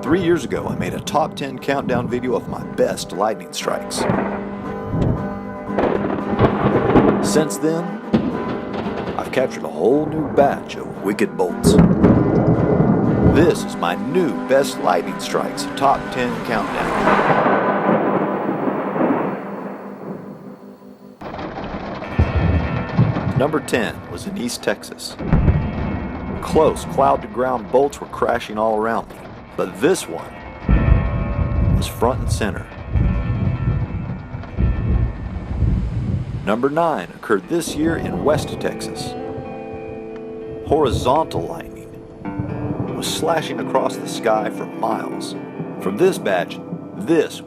3 years ago, I made a top 10 countdown video of my best lightning strikes. Since then, I've captured a whole new batch of wicked bolts. This is my new best lightning strikes top 10 countdown. Number 10 was in East Texas. Close cloud-to-ground bolts were crashing all around me, but this one was front and center. Number 9 occurred this year in West Texas. Horizontal lightning was slashing across the sky for miles. From this batch, this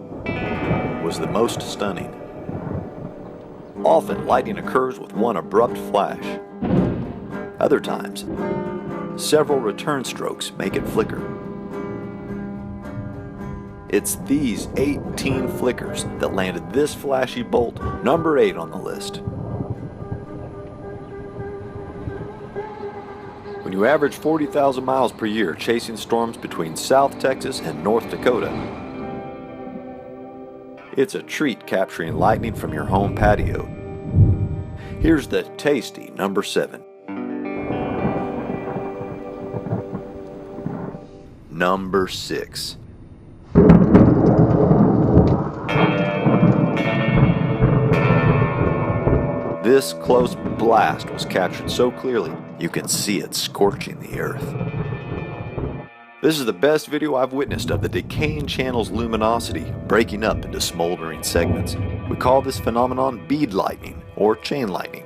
was the most stunning. Often, lightning occurs with one abrupt flash. Other times, several return strokes make it flicker. It's these 18 flickers that landed this flashy bolt, number 8 on the list. When you average 40,000 miles per year chasing storms between South Texas and North Dakota, it's a treat capturing lightning from your home patio. Here's the tasty number 7. Number 6. This close blast was captured so clearly you can see it scorching the earth. This is the best video I've witnessed of the decaying channel's luminosity breaking up into smoldering segments. We call this phenomenon bead lightning or chain lightning.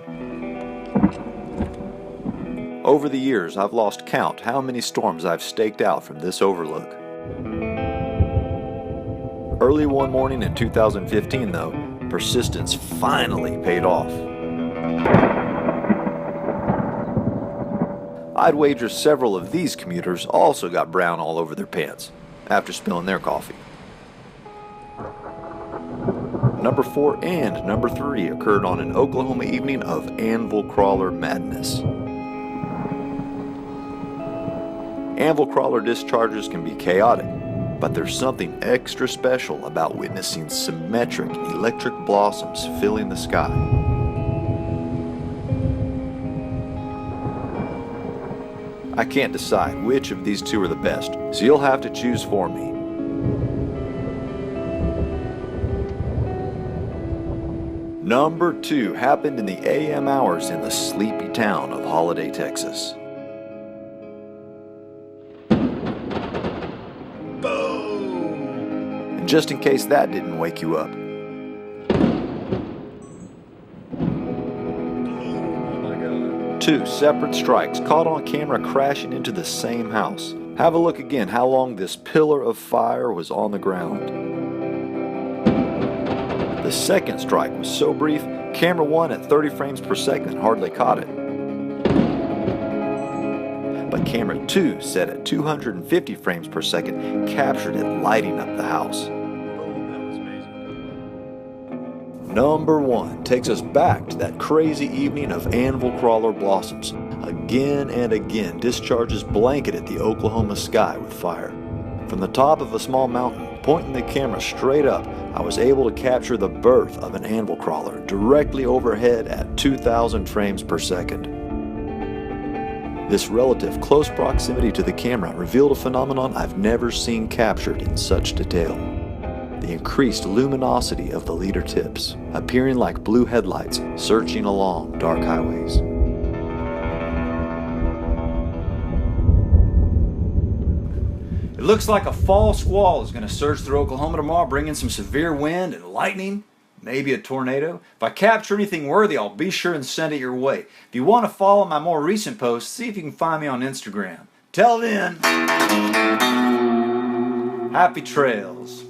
Over the years, I've lost count how many storms I've staked out from this overlook. Early one morning in 2015, though, persistence finally paid off. I'd wager several of these commuters also got brown all over their pants after spilling their coffee. Number 4 and number 3 occurred on an Oklahoma evening of anvil crawler madness. Anvil crawler discharges can be chaotic, but there's something extra special about witnessing symmetric electric blossoms filling the sky. I can't decide which of these two are the best, so you'll have to choose for me. Number 2 happened in the AM hours in the sleepy town of Holiday, Texas. Boom! And just in case that didn't wake you up, two separate strikes caught on camera crashing into the same house. Have a look again how long this pillar of fire was on the ground. The second strike was so brief, camera 1 at 30 frames per second hardly caught it. But camera 2, set at 250 frames per second, captured it lighting up the house. Number 1 takes us back to that crazy evening of anvil crawler blossoms. Again and again, discharges blanketed the Oklahoma sky with fire. From the top of a small mountain, pointing the camera straight up, I was able to capture the birth of an anvil crawler directly overhead at 2,000 frames per second. This relative close proximity to the camera revealed a phenomenon I've never seen captured in such detail. The increased luminosity of the leader tips, appearing like blue headlights searching along dark highways. It looks like a fall squall is going to surge through Oklahoma tomorrow, bringing some severe wind and lightning, maybe a tornado. If I capture anything worthy, I'll be sure and send it your way. If you want to follow my more recent posts, see if you can find me on Instagram. Till then, happy trails.